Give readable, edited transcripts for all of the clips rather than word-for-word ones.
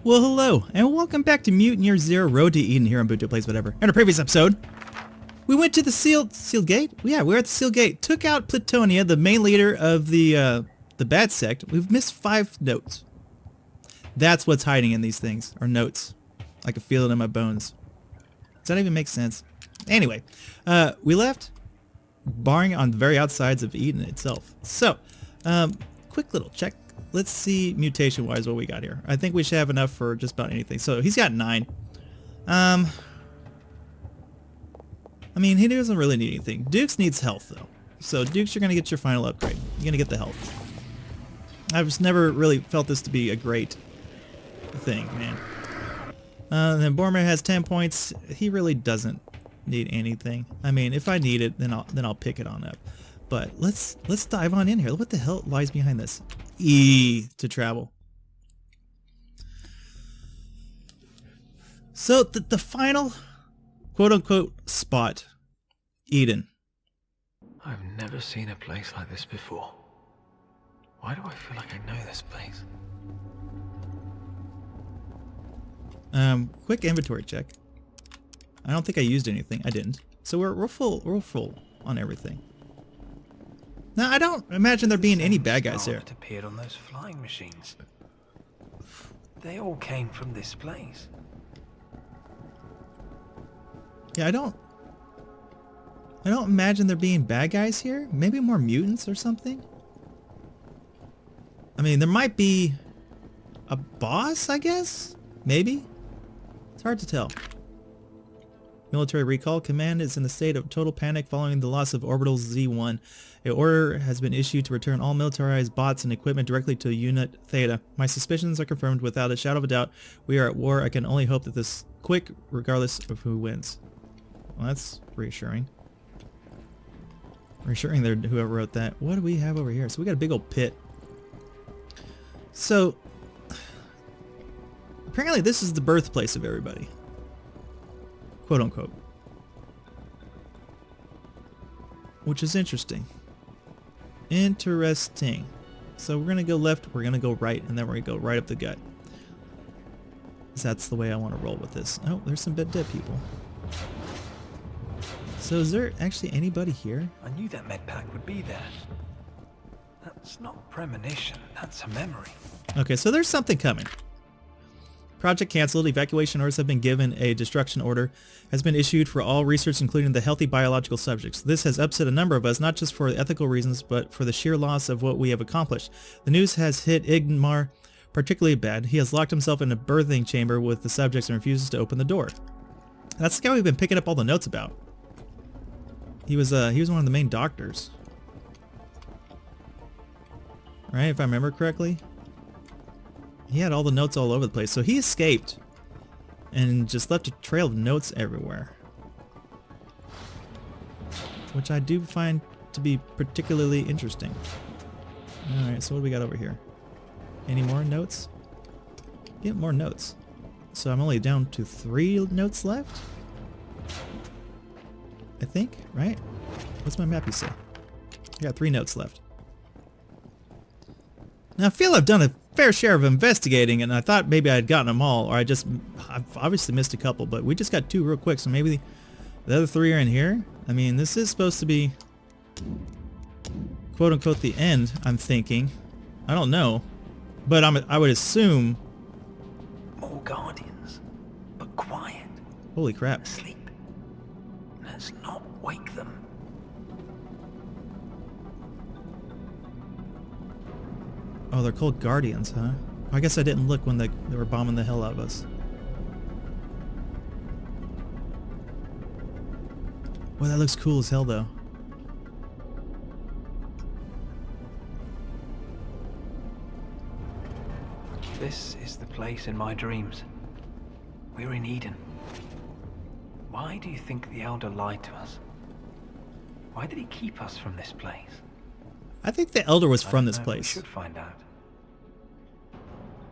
Well, hello, and welcome back to Mutant Year Zero Road to Eden here on Buto Plays Whatever. In our previous episode, we went to the sealed gate? Yeah, we were at the sealed gate. Took out Plutonia, the main leader of the bad sect. We've missed 5 notes. That's what's hiding in these things, or notes. I can feel it in my bones. Does that even make sense? Anyway, we left, barring on the very outsides of Eden itself. So, quick little check. Let's see mutation-wise what we got here. I think we should have enough for just about anything. So he's got 9. I mean, he doesn't really need anything. Dukes needs health, though. So Dukes, you're going to get your final upgrade. You're going to get the health. I've just never really felt this to be a great thing, man. Then Boromir has 10 points. He really doesn't need anything. I mean, if I need it, then I'll pick it on up. But let's dive on in here. What the hell lies behind this? E to travel. So the final quote-unquote spot, Eden. I've never seen a place like this before. Why do I feel like I know this place? Quick inventory check. I don't think I used anything. I didn't. So we're full on everything. Now, I don't imagine there being any bad guys here. That appeared on those flying machines. They all came from this place. Yeah, I don't imagine there being bad guys here. Maybe more mutants or something. I mean, there might be a boss, I guess? Maybe? It's hard to tell. Military recall. Command is in a state of total panic following the loss of Orbital Z1. An order has been issued to return all militarized bots and equipment directly to Unit Theta. My suspicions are confirmed without a shadow of a doubt. We are at war. I can only hope that this is quick, regardless of who wins. Well, that's reassuring. Reassuring there, whoever wrote that. What do we have over here? So we got a big old pit. So, apparently this is the birthplace of everybody. Quote unquote. Which is interesting. Interesting. So we're going to go left, we're going to go right, and then we're going to go right up the gut. That's the way I want to roll with this. Oh, there's some dead people. So is there actually anybody here? I knew that med pack would be there. That's not premonition, that's a memory. Okay, so there's something coming. Project cancelled. Evacuation orders have been given. A destruction order has been issued for all research, including the healthy biological subjects. This has upset a number of us, not just for ethical reasons, but for the sheer loss of what we have accomplished. The news has hit Igmar particularly bad. He has locked himself in a birthing chamber with the subjects and refuses to open the door. That's the guy we've been picking up all the notes about. He was one of the main doctors. Right, if I remember correctly. He had all the notes all over the place, so he escaped and just left a trail of notes everywhere, which I do find to be particularly interesting. Alright, so what do we got over here? Any more notes? Get more notes. So I'm only down to 3 notes left? I think, right? What's my map you say? I got 3 notes left. Now I feel I've done a fair share of investigating, and I thought maybe I'd gotten them all, or I've obviously missed a couple, but we just got 2 real quick, so maybe the other 3 are in here. I mean, this is supposed to be quote unquote the end, I'm thinking. I don't know, but I would assume. More guardians, but quiet. Holy crap. Asleep. Let's not wake them. Oh, they're called Guardians, huh? I guess I didn't look when they were bombing the hell out of us. Well, that looks cool as hell, though. This is the place in my dreams. We're in Eden. Why do you think the Elder lied to us? Why did he keep us from this place? I think the Elder was from this We place. should find out.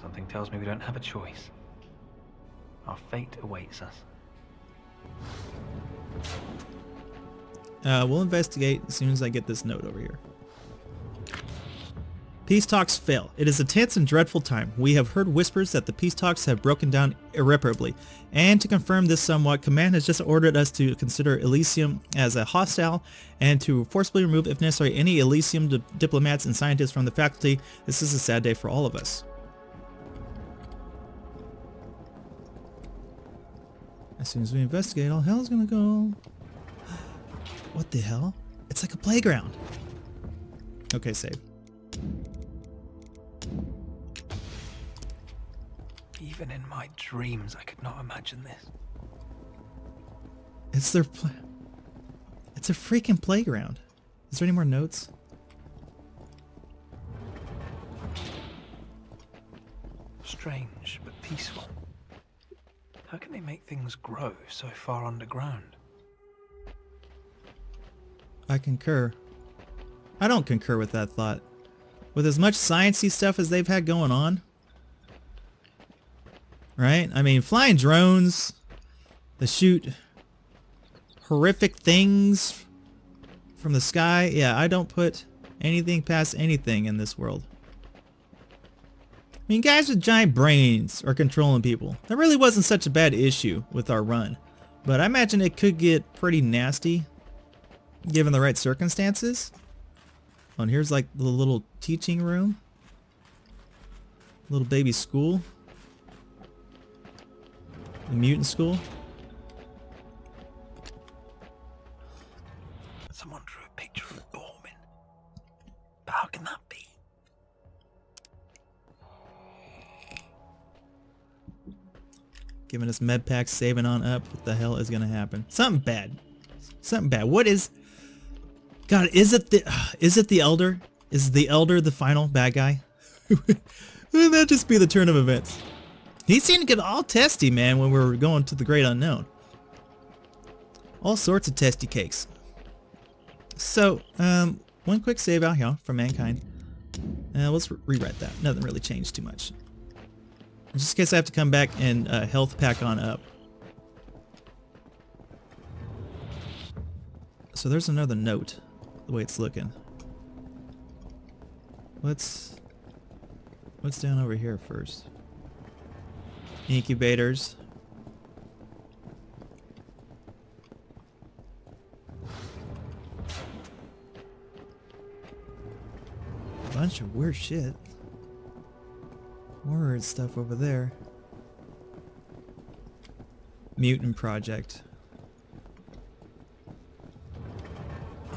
Something tells me we don't have a choice. Our fate awaits us. We'll investigate as soon as I get this note over here. Peace talks fail. It is a tense and dreadful time. We have heard whispers that the peace talks have broken down irreparably. And to confirm this somewhat, Command has just ordered us to consider Elysium as a hostile and to forcibly remove, if necessary, any Elysium diplomats and scientists from the faculty. This is a sad day for all of us. As soon as we investigate, all hell's gonna go. What the hell? It's like a playground. Okay, save. Even in my dreams, I could not imagine this. It's their it's a freaking playground. Is there any more notes? Strange, but peaceful. How can they make things grow so far underground? I concur. I don't concur with that thought. With as much sciencey stuff as they've had going on, right? I mean, flying drones that shoot horrific things from the sky. Yeah, I don't put anything past anything in this world. I mean, guys with giant brains are controlling people. That really wasn't such a bad issue with our run. But I imagine it could get pretty nasty given the right circumstances. Oh, and here's like the little teaching room. Little baby school. The mutant school. Someone drew a picture of Borman. But how can that be? Giving us med packs, saving on up. What the hell is gonna happen? Something bad. Something bad. What is... God, is it the Elder? Is the Elder the final bad guy? Wouldn't that just be the turn of events? He seemed to get all testy, man, when we were going to the great unknown. All sorts of testy cakes. So, one quick save out here from Mankind. Let's rewrite that. Nothing really changed too much. Just in case I have to come back and health pack on up. So there's another note, the way it's looking. What's down over here first? Incubators. Bunch of weird shit. More weird stuff over there. Mutant Project.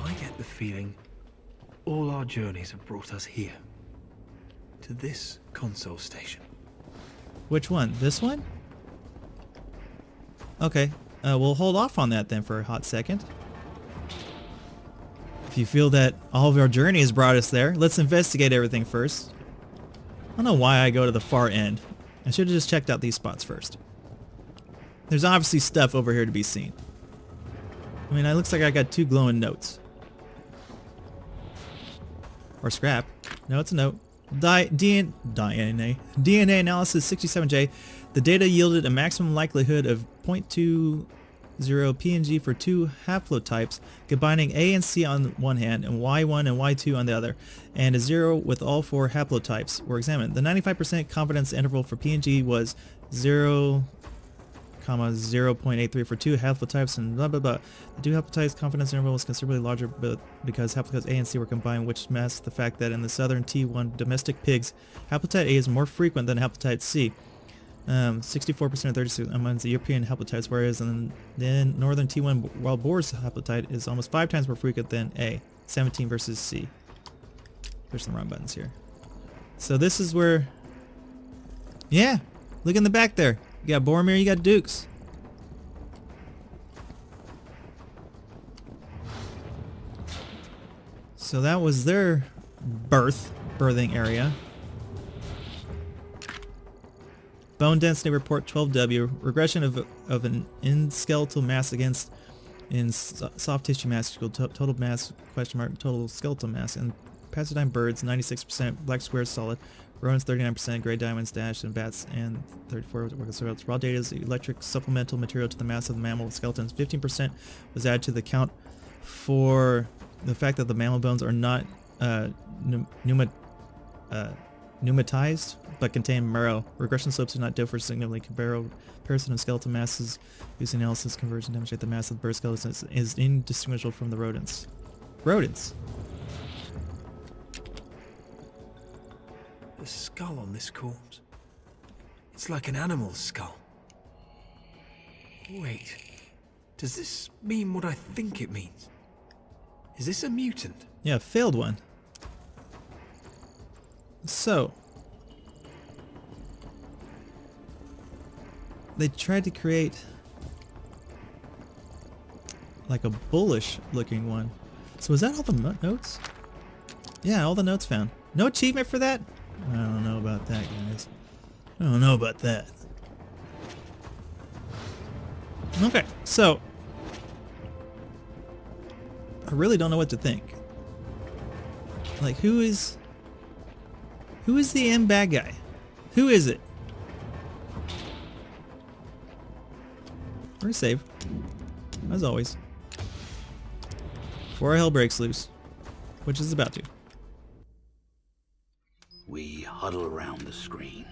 I get the feeling all our journeys have brought us here. To this console station. Which one? This one? Okay. We'll hold off on that then for a hot second. If you feel that all of our journey has brought us there, let's investigate everything first. I don't know why I go to the far end. I should have just checked out these spots first. There's obviously stuff over here to be seen. I mean, it looks like I got 2 glowing notes. Or scrap. No, it's a note. DNA analysis 67J. The data yielded a maximum likelihood of 0.20 PNG for 2 haplotypes, combining A and C on one hand and Y1 and Y2 on the other, and a 0 with all 4 haplotypes were examined. The 95% confidence interval for PNG was 0, 0.83 for 2 haplotypes and blah blah blah. The 2 haplotypes confidence interval was considerably larger because haplotypes A and C were combined, which masks the fact that in the southern T1 domestic pigs, haplotype A is more frequent than haplotype C. 64% of 36 among the European haplotypes, whereas in northern T1 wild boar's haplotype is almost 5 times more frequent than A. 17 versus C. Push the wrong buttons here. So this is where... Yeah! Look in the back there. You got Boromir, you got Dukes. So that was their birthing area. Bone density report 12W. Regression of an in-skeletal mass against in soft tissue mass equal total mass question mark total skeletal mass. And Passadine birds 96%, black squares solid, rodents 39%, gray diamonds dash, and bats and 34%. Raw data is electric supplemental material to the mass of the mammal skeletons. 15% was added to the count for the fact that the mammal bones are not pneumatized, but contain marrow. Regression slopes do not differ significantly. Comparison of skeletal masses using analysis conversion demonstrate the mass of the bird skeleton is indistinguishable from the rodents. Rodents. The skull on this corpse. It's like an animal's skull. Wait. Does this mean what I think it means? Is this a mutant? Yeah, failed one. So, they tried to create like a bullish looking one. So is that all the notes? Yeah, all the notes found. No achievement for that? I don't know about that, guys. I don't know about that. Okay, so I really don't know what to think. Like, who is the end bad guy? Who is it? We're gonna save, as always, before hell breaks loose, which is about to. We huddle around the screen.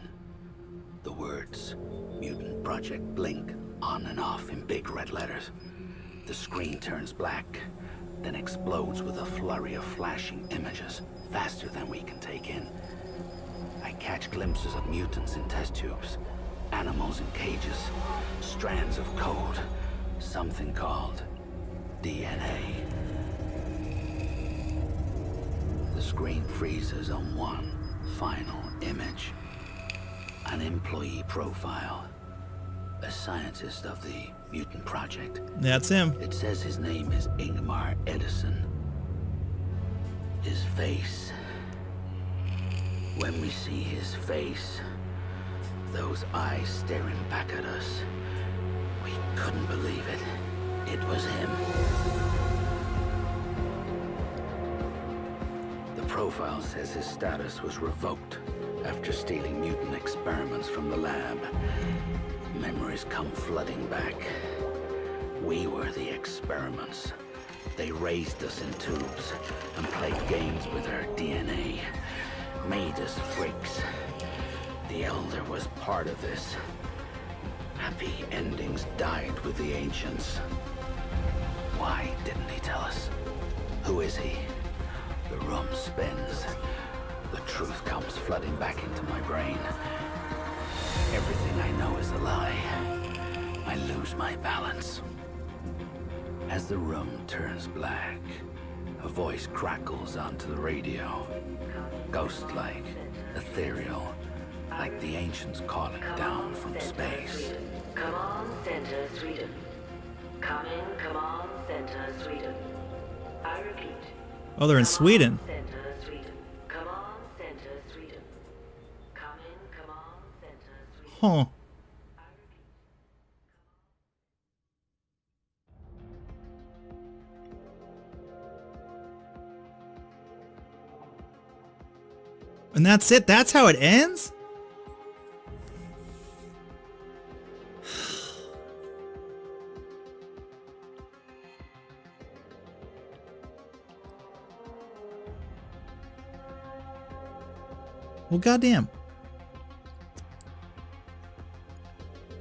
The words Mutant Project blink on and off in big red letters. The screen turns black, then explodes with a flurry of flashing images, faster than we can take in. I catch glimpses of mutants in test tubes, animals in cages, strands of code, something called DNA. The screen freezes on one final image. An employee profile. A scientist of the Mutant Project. That's him. It says his name is Ingmar Edison. His face. When we see his face, those eyes staring back at us, we couldn't believe it. It was him. The profile says his status was revoked after stealing mutant experiments from the lab. Memories come flooding back. We were the experiments. They raised us in tubes and played games with our DNA. Made us freaks. The Elder was part of this. Happy endings died with the ancients. Why didn't he tell us? Who is he? The room spins. The truth comes flooding back into my brain. Everything I know is a lie. I lose my balance. As the room turns black, a voice crackles onto the radio. Ghost-like, ethereal, like the ancients calling down from space. Come on, Center, Sweden. Coming, come on, Center, Sweden. I repeat. Oh, they're in Sweden. Center, Sweden. Come on, Center, Sweden. Coming, come on, Center, Sweden. Huh. And that's it? That's how it ends? Well, goddamn.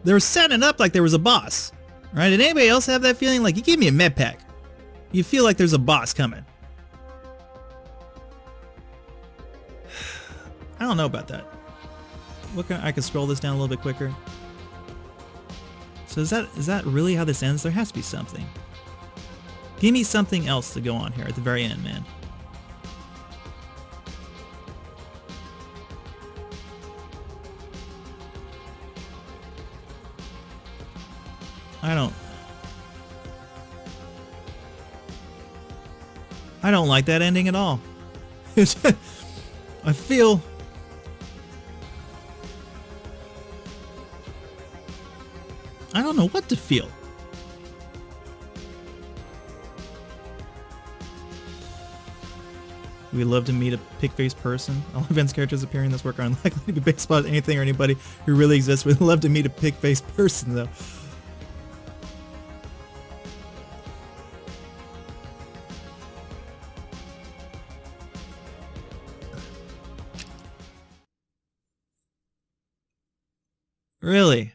They were setting it up like there was a boss. Right? Did anybody else have that feeling? Like, you give me a med pack. You feel like there's a boss coming. I don't know about that. I can scroll this down a little bit quicker. So is that really how this ends? There has to be something. Give me something else to go on here at the very end, man. I don't like that ending at all. I feel I don't know what to feel. We love to meet a pig-faced person. All events characters appearing in this work are unlikely to be based upon anything or anybody who really exists. We'd love to meet a pig-faced person, though. Really?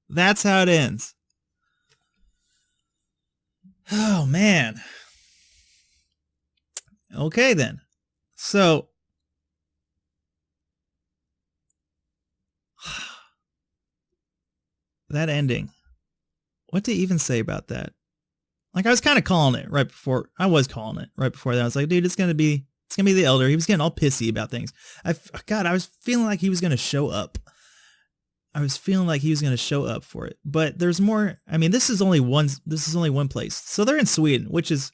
That's how it ends. Oh, man. Okay, then. So, that ending. What to even say about that? Like, I was kind of calling it right before. I was calling it right before that. I was like, dude, it's gonna be the Elder. He was getting all pissy about things. God, I was feeling like he was gonna show up. I was feeling like he was gonna show up for it. But there's more. I mean, this is only one place. So they're in Sweden, which is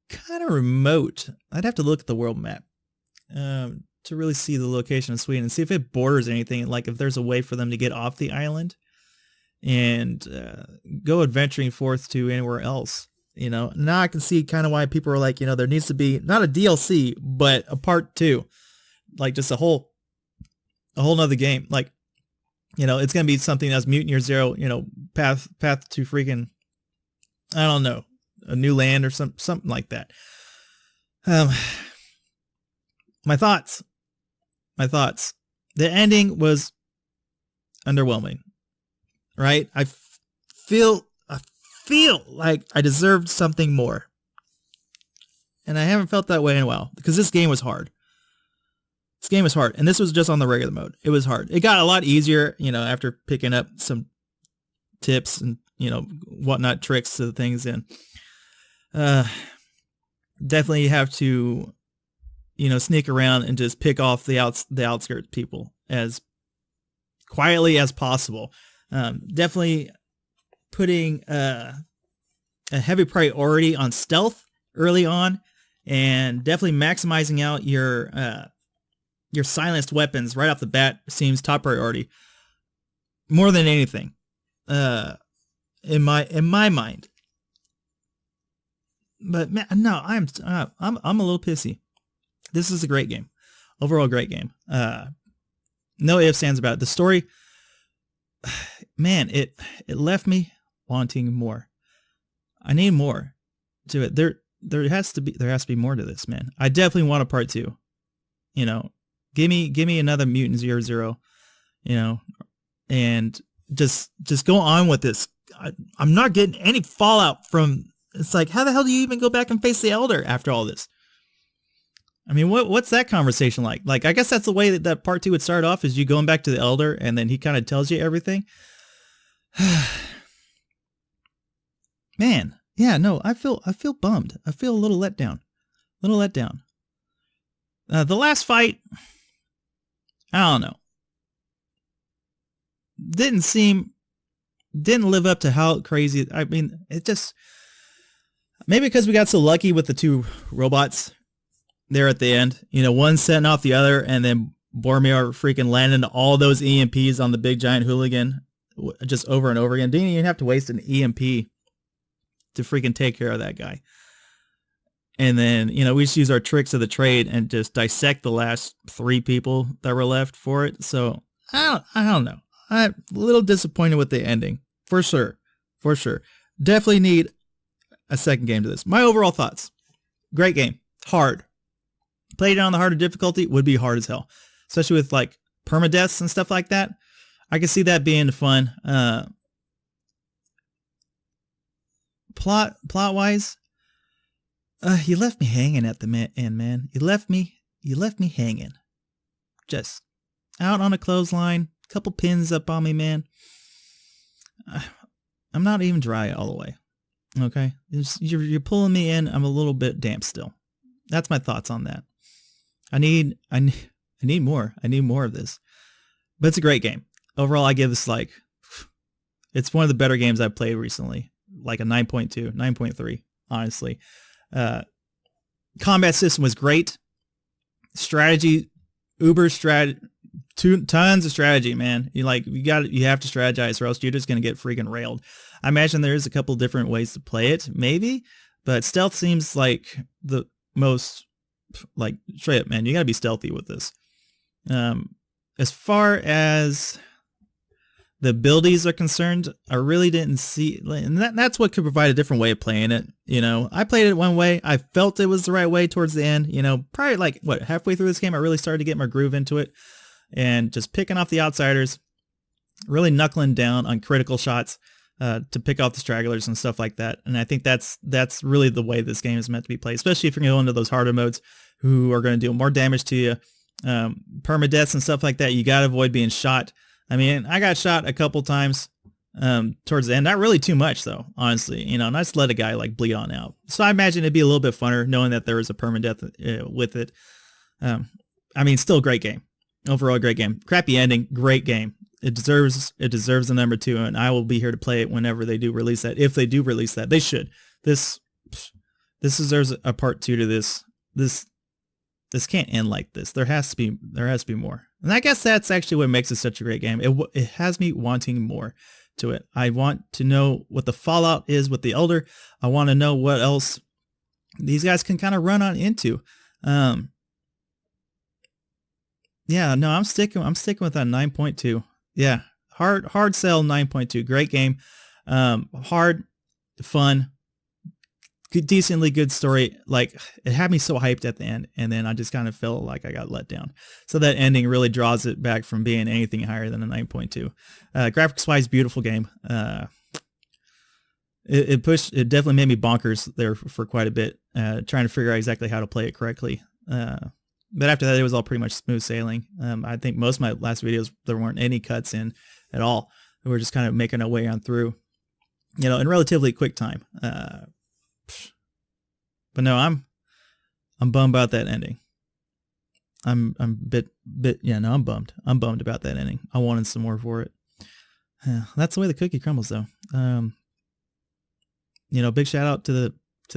kind of remote. I'd have to look at the world map to really see the location of Sweden and see if it borders anything. Like if there's a way for them to get off the island and go adventuring forth to anywhere else. You know, now I can see kind of why people are like, you know, there needs to be not a DLC, but a part 2, like just a whole nother game. Like, you know, it's going to be something that's Mutant Year Zero, you know, path to freaking, I don't know, a new land or something like that. My thoughts. The ending was underwhelming, right? I feel like I deserved something more. And I haven't felt that way in a while because this game was hard. And this was just on the regular mode. It was hard. It got a lot easier, you know, after picking up some tips and, you know, whatnot, tricks to the things. And definitely have to, you know, sneak around and just pick off the outskirts people as quietly as possible. Definitely putting a heavy priority on stealth early on, and definitely maximizing out your silenced weapons right off the bat seems top priority more than anything in my mind. But man, no, I'm a little pissy. This is a great game, overall great game. No ifs, ands about it. The story, man, it left me wanting more. I need more to it. There has to be more to this, man. I definitely want a part 2. You know, give me another Mutant Year Zero, you know, and just go on with this. I'm not getting any fallout from. It's like, how the hell do you even go back and face the Elder after all this? I mean, what's that conversation like? Like, I guess that's the way that part 2 would start off, is you going back to the Elder and then he kind of tells you everything. Man, yeah, no, I feel bummed. I feel a little let down. The last fight, I don't know. Didn't live up to how crazy. I mean, it just, maybe because we got so lucky with the 2 robots there at the end. You know, one setting off the other, and then Boromir freaking landing all those EMPs on the big giant hooligan just over and over again. Didn't even have to waste an EMP to freaking take care of that guy. And then, you know, we just use our tricks of the trade and just dissect the last 3 people that were left for it. So I don't know. I'm a little disappointed with the ending, for sure. Definitely need a second game to this. My overall thoughts: great game, hard. Played it on the harder difficulty would be hard as hell, especially with like permadeaths and stuff like that. I can see that being fun. Plot wise, you left me hanging at the end, man. You left me hanging, just out on a clothesline. Couple pins up on me, man. I'm not even dry all the way. Okay, you're pulling me in. I'm a little bit damp still. That's my thoughts on that. I need more. I need more of this. But it's a great game. Overall, I give this like, it's one of the better games I've played recently. Like a 9.2, 9.3, honestly. Combat system was great. Strategy, tons of strategy, man. You have to strategize, or else you're just gonna get freaking railed. I imagine there's a couple different ways to play it, maybe, but stealth seems like the most, like, straight up, man. You gotta be stealthy with this. As far as the abilities are concerned, I really didn't see, and that's what could provide a different way of playing it. You know, I played it one way. I felt it was the right way towards the end. You know, probably like halfway through this game, I really started to get my groove into it, and just picking off the outsiders, really knuckling down on critical shots to pick off the stragglers and stuff like that. And I think that's really the way this game is meant to be played, especially if you're going to go into those harder modes who are going to do more damage to you. Permadeaths and stuff like that, you got to avoid being shot. I mean, I got shot a couple times towards the end, not really too much though, honestly, you know, and I just let a guy like bleed on out. So I imagine it'd be a little bit funner knowing that there was a permadeath with it. I mean, still a great game. Overall, great game. Crappy ending, great game. It deserves the number 2, and I will be here to play it whenever they do release that. If they do release that, they should. This deserves a part 2 to this. This can't end like this. There has to be more. And I guess that's actually what makes it such a great game. It has me wanting more to it. I want to know what the fallout is with the Elder. I want to know what else these guys can kind of run on into. Yeah, no, I'm sticking with that 9.2. Yeah, hard sell 9.2. Great game. Hard, fun, decently good story. Like, it had me so hyped at the end, and then I just kind of felt like I got let down. So that ending really draws it back from being anything higher than a 9.2. Graphics wise, beautiful game. It definitely made me bonkers there for quite a bit, trying to figure out exactly how to play it correctly. But after that, it was all pretty much smooth sailing. I think most of my last videos, there weren't any cuts in at all. We were just kind of making our way on through, you know, in relatively quick time. But no, I'm bummed about that ending. I'm bummed. I'm bummed about that ending. I wanted some more for it. That's the way the cookie crumbles, though. You know, big shout out to the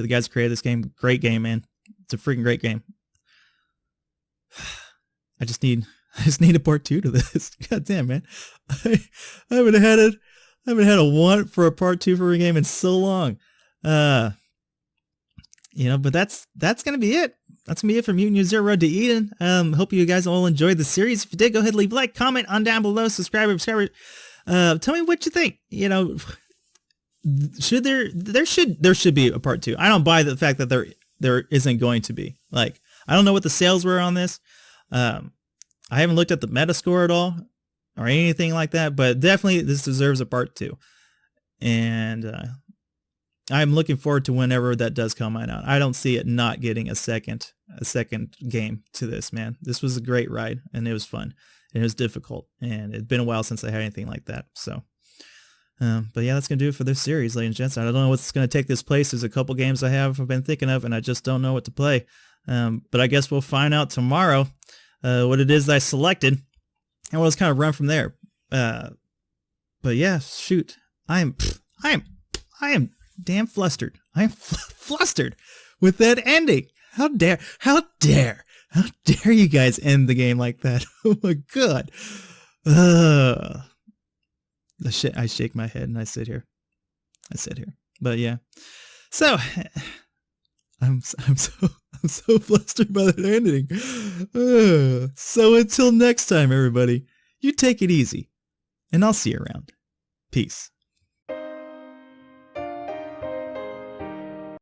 guys who created this game. Great game, man. It's a freaking great game. I just need a part 2 to this. God damn, man. I haven't had a want for a part 2 for a game in so long. You know, but that's gonna be it. That's gonna be it for Mutant Year Zero Road to Eden. Hope you guys all enjoyed the series. If you did, go ahead and leave a like, comment on down below, subscribe. Tell me what you think. You know, should there should be a part 2. I don't buy the fact that there isn't going to be. Like, I don't know what the sales were on this. I haven't looked at the Metascore at all or anything like that, but definitely this deserves a part 2. And I'm looking forward to whenever that does come out. I don't see it not getting a second game to this, man. This was a great ride, and it was fun, and it was difficult, and it's been a while since I had anything like that. So, but yeah, that's going to do it for this series, ladies and gents. I don't know what's going to take this place. There's a couple games I've been thinking of, and I just don't know what to play. But I guess we'll find out tomorrow what it is that I selected, and we'll just kind of run from there. But yeah, shoot, I am damn flustered. I am flustered with that ending. How dare you guys end the game like that? Oh my god. I shake my head and I sit here. But yeah. So I'm so flustered by that ending. So until next time, everybody, you take it easy, and I'll see you around. Peace.